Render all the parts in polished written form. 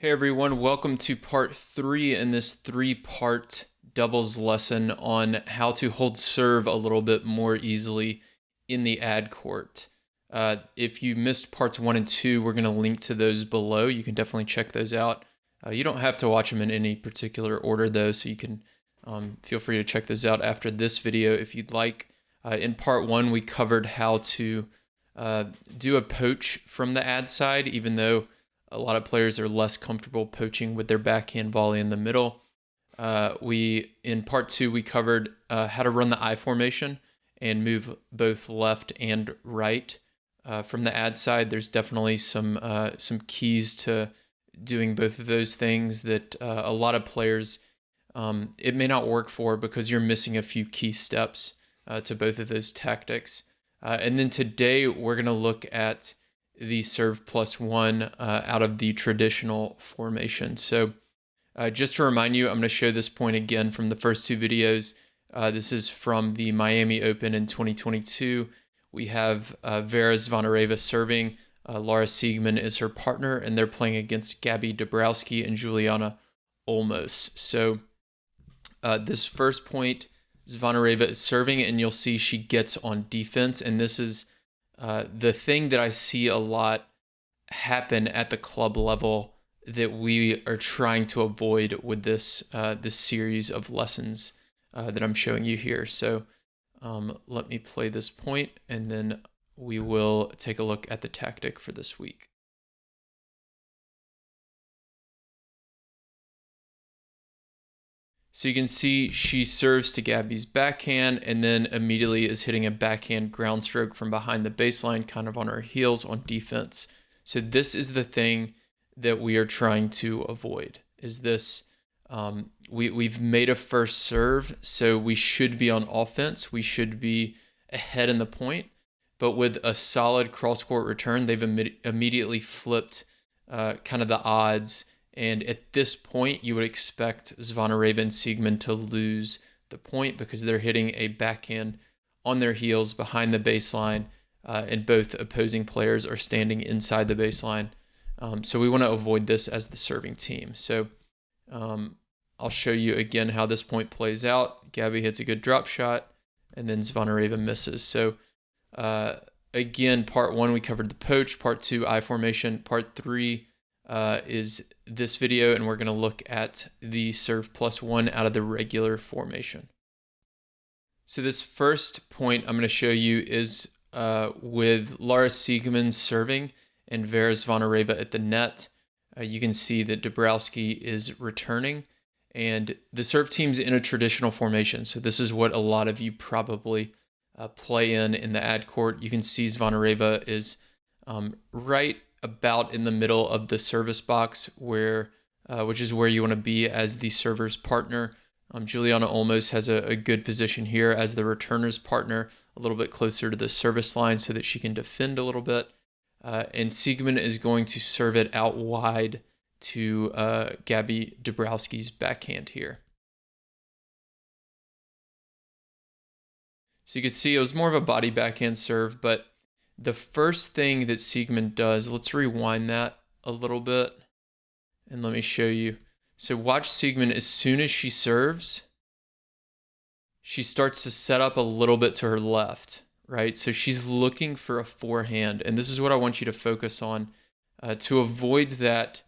Hey everyone, welcome to part 3 in this 3-part doubles lesson on how to hold serve a little bit more easily in the ad court. If you missed parts 1 and 2, we're going to link to those below. You can definitely check those out. You don't have to watch them in any particular order though, so you can feel free to check those out after this video if you'd like. In part 1, we covered how to do a poach from the ad side, even though a lot of players are less comfortable poaching with their backhand volley in the middle. In part 2, we covered how to run the I formation and move both left and right from the ad side. There's definitely some keys to doing both of those things that a lot of players it may not work for because you're missing a few key steps to both of those tactics. And then today we're going to look at the serve +1 out of the traditional formation. So just to remind you, I'm going to show this point again from the first 2 videos. This is from the Miami Open in 2022. We have Vera Zvonareva serving. Laura Siegemund is her partner, and they're playing against Gabby Dabrowski and Juliana Olmos. So this first point, Zvonareva is serving, and you'll see she gets on defense, and this is the thing that I see a lot happen at the club level that we are trying to avoid with this series of lessons that I'm showing you here. So let me play this point, and then we will take a look at the tactic for this week. So you can see she serves to Gabby's backhand and then immediately is hitting a backhand ground stroke from behind the baseline, kind of on her heels on defense. So this is the thing that we are trying to avoid, is this, we've made a first serve, so we should be on offense. We should be ahead in the point, but with a solid cross-court return, they've immediately flipped kind of the odds. And at this point, you would expect Zvonareva and Siegemund to lose the point because they're hitting a backhand on their heels behind the baseline, and both opposing players are standing inside the baseline. So we want to avoid this as the serving team. So I'll show you again how this point plays out. Gabby hits a good drop shot, and then Zvonareva misses. So again, part 1, we covered the poach. Part 2, I formation. Part 3 is this video, and we're going to look at the serve +1 out of the regular formation. So this first point I'm going to show you is with Laura Siegemund serving and Vera Zvonareva at the net. You can see that Dabrowski is returning, and the serve team's in a traditional formation. So this is what a lot of you probably play in the ad court. You can see Zvonareva is right about in the middle of the service box, which is where you want to be as the server's partner. Juliana Olmos has a good position here as the returner's partner, a little bit closer to the service line so that she can defend a little bit. And Siegemund is going to serve it out wide to Gabby Dabrowski's backhand here. So you can see it was more of a body backhand serve, but the first thing that Siegemund does, let's rewind that a little bit and let me show you. So watch Siegemund, as soon as she serves, she starts to set up a little bit to her left, right? So she's looking for a forehand, and this is what I want you to focus on to avoid that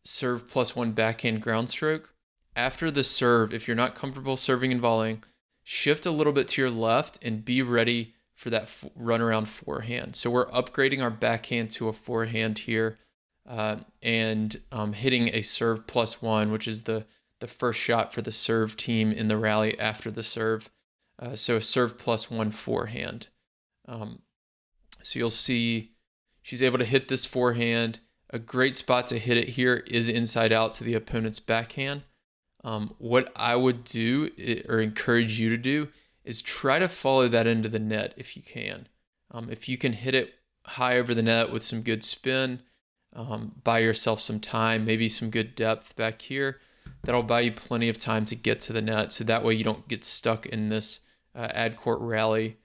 serve +1 backhand ground stroke. After the serve, if you're not comfortable serving and volleying, shift a little bit to your left and be ready for that runaround forehand. So we're upgrading our backhand to a forehand here, and hitting a serve +1, which is the first shot for the serve team in the rally after the serve. So a serve +1 forehand. So you'll see she's able to hit this forehand. A great spot to hit it here is inside out to the opponent's backhand. What I would do, or encourage you to do, is try to follow that into the net if you can. If you can hit it high over the net with some good spin, buy yourself some time, maybe some good depth back here, that'll buy you plenty of time to get to the net, so that way you don't get stuck in this ad court rally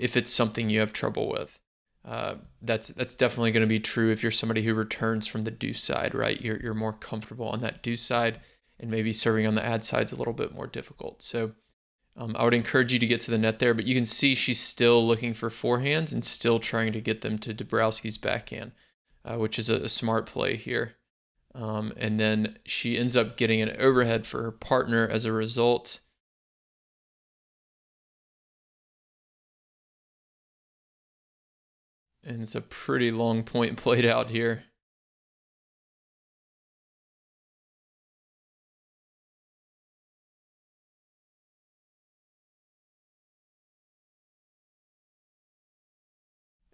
if it's something you have trouble with. That's definitely going to be true if you're somebody who returns from the deuce side, right? You're more comfortable on that deuce side, and maybe serving on the ad side is a little bit more difficult. So I would encourage you to get to the net there, but you can see she's still looking for forehands and still trying to get them to Dabrowski's backhand, which is a smart play here. And then she ends up getting an overhead for her partner as a result. And it's a pretty long point played out here.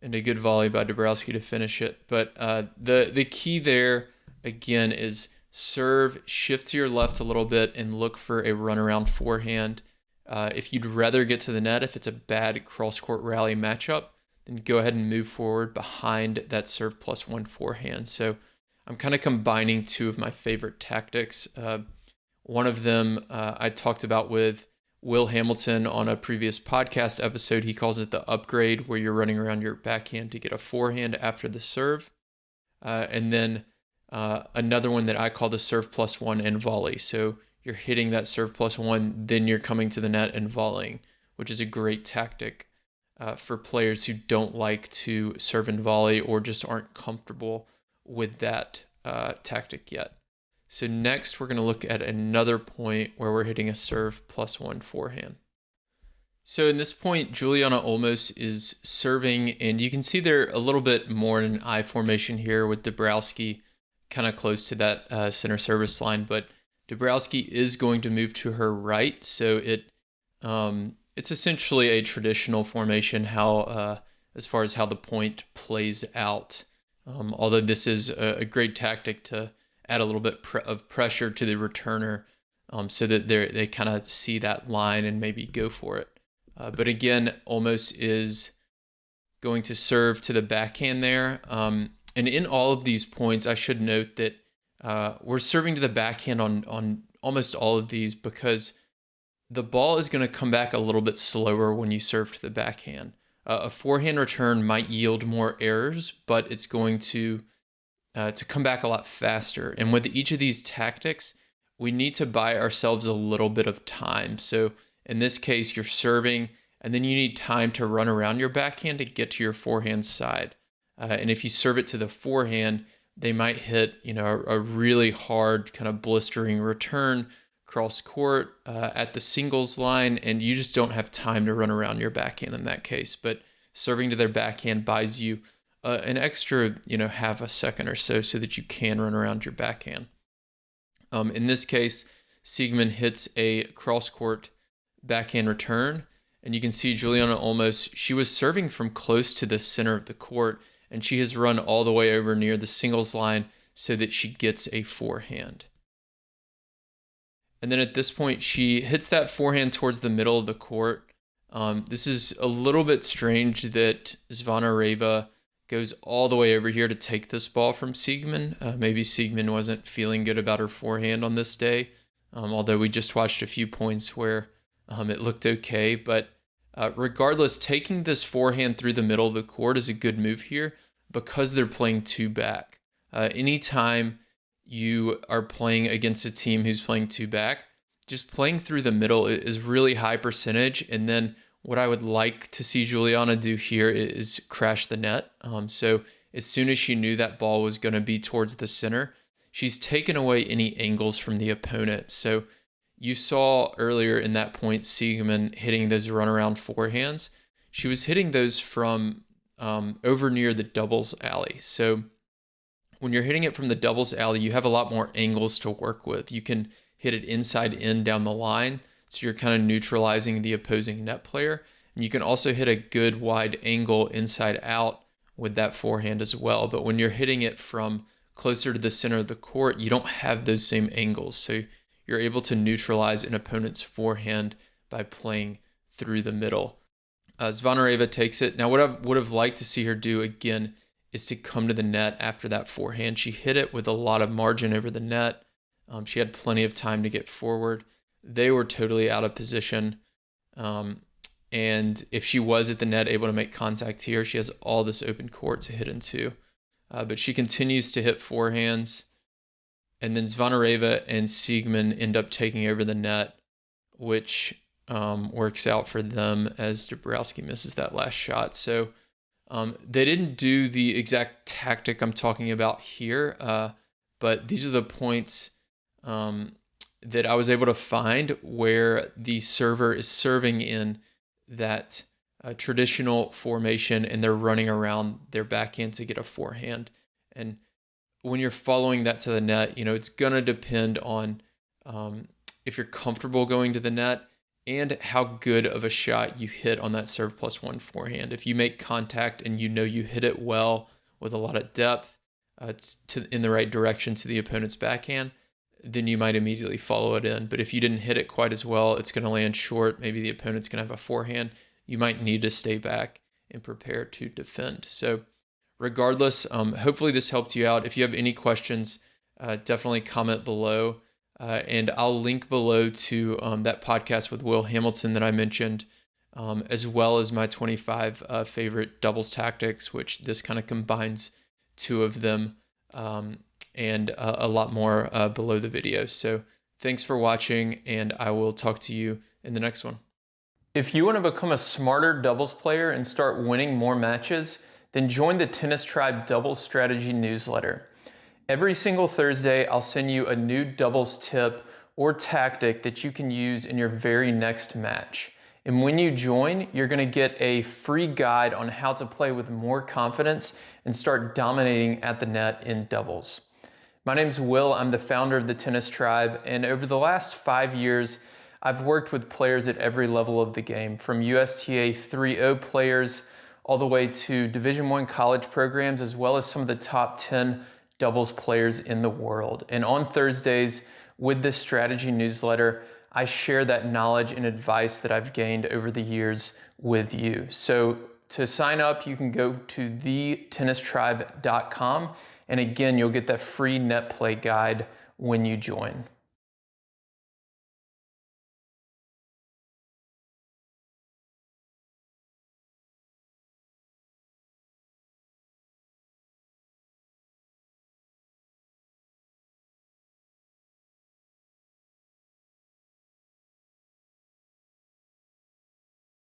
And a good volley by Dabrowski to finish it. But the key there, again, is serve, shift to your left a little bit, and look for a runaround forehand. If you'd rather get to the net, if it's a bad cross-court rally matchup, then go ahead and move forward behind that serve +1 forehand. So I'm kind of combining two of my favorite tactics. One of them I talked about with Will Hamilton on a previous podcast episode. He calls it the upgrade, where you're running around your backhand to get a forehand after the serve. And then another one that I call the serve +1 and volley. So you're hitting that serve +1, then you're coming to the net and volleying, which is a great tactic for players who don't like to serve and volley or just aren't comfortable with that tactic yet. So next, we're going to look at another point where we're hitting a serve +1 forehand. So in this point, Juliana Olmos is serving, and you can see they're a little bit more in an I formation here with Dabrowski kind of close to that center service line, but Dabrowski is going to move to her right, so it's essentially a traditional formation as far as how the point plays out. Although this is a great tactic to add a little bit of pressure to the returner, so that they kind of see that line and maybe go for it. But again, Olmos is going to serve to the backhand there. And in all of these points, I should note that we're serving to the backhand on almost all of these because the ball is going to come back a little bit slower when you serve to the backhand. A forehand return might yield more errors, but it's going to come back a lot faster. And with each of these tactics, we need to buy ourselves a little bit of time. So in this case, you're serving, and then you need time to run around your backhand to get to your forehand side. And if you serve it to the forehand, they might hit, a really hard kind of blistering return cross court at the singles line, and you just don't have time to run around your backhand in that case. But serving to their backhand buys you an extra, half a second or so that you can run around your backhand. In this case, Siegemund hits a cross-court backhand return, and you can see Juliana Olmos, she was serving from close to the center of the court, and she has run all the way over near the singles line so that she gets a forehand. And then at this point, she hits that forehand towards the middle of the court. This is a little bit strange that Zvonareva goes all the way over here to take this ball from Siegemund. Maybe Siegemund wasn't feeling good about her forehand on this day, although we just watched a few points where it looked okay. But regardless, taking this forehand through the middle of the court is a good move here because they're playing two back. Anytime you are playing against a team who's playing two back, just playing through the middle is really high percentage. And then what I would like to see Juliana do here is crash the net. So as soon as she knew that ball was going to be towards the center, she's taken away any angles from the opponent. So you saw earlier in that point, Siegemund hitting those runaround forehands. She was hitting those from over near the doubles alley. So when you're hitting it from the doubles alley, you have a lot more angles to work with. You can hit it inside in down the line, so you're kind of neutralizing the opposing net player. And you can also hit a good wide angle inside out with that forehand as well. But when you're hitting it from closer to the center of the court, you don't have those same angles. So you're able to neutralize an opponent's forehand by playing through the middle. Zvonareva takes it. Now, what I would have liked to see her do again is to come to the net after that forehand. She hit it with a lot of margin over the net. She had plenty of time to get forward. They were totally out of position. And if she was at the net able to make contact here, she has all this open court to hit into. But she continues to hit forehands. And then Zvonareva and Siegman end up taking over the net, which works out for them as Dabrowski misses that last shot. So they didn't do the exact tactic I'm talking about here, but these are the points that I was able to find where the server is serving in that traditional formation and they're running around their backhand to get a forehand. And when you're following that to the net, it's going to depend on if you're comfortable going to the net and how good of a shot you hit on that serve +1 forehand. If you make contact and you hit it well with a lot of depth in the right direction to the opponent's backhand, then you might immediately follow it in. But if you didn't hit it quite as well, it's going to land short. Maybe the opponent's going to have a forehand. You might need to stay back and prepare to defend. So regardless, hopefully this helped you out. If you have any questions, definitely comment below. And I'll link below to that podcast with Will Hamilton that I mentioned, as well as my 25 favorite doubles tactics, which this kind of combines two of them, and a lot more below the video. So thanks for watching, and I will talk to you in the next one. If you want to become a smarter doubles player and start winning more matches, then join the Tennis Tribe Doubles Strategy newsletter. Every single Thursday, I'll send you a new doubles tip or tactic that you can use in your very next match. And when you join, you're going to get a free guide on how to play with more confidence and start dominating at the net in doubles. My name's Will. I'm the founder of the Tennis Tribe, and over the last 5 years, I've worked with players at every level of the game, from USTA 3.0 players all the way to Division I college programs, as well as some of the top 10 doubles players in the world. And on Thursdays, with this strategy newsletter, I share that knowledge and advice that I've gained over the years with you. So to sign up, you can go to thetennistribe.com. And again, you'll get that free net play guide when you join.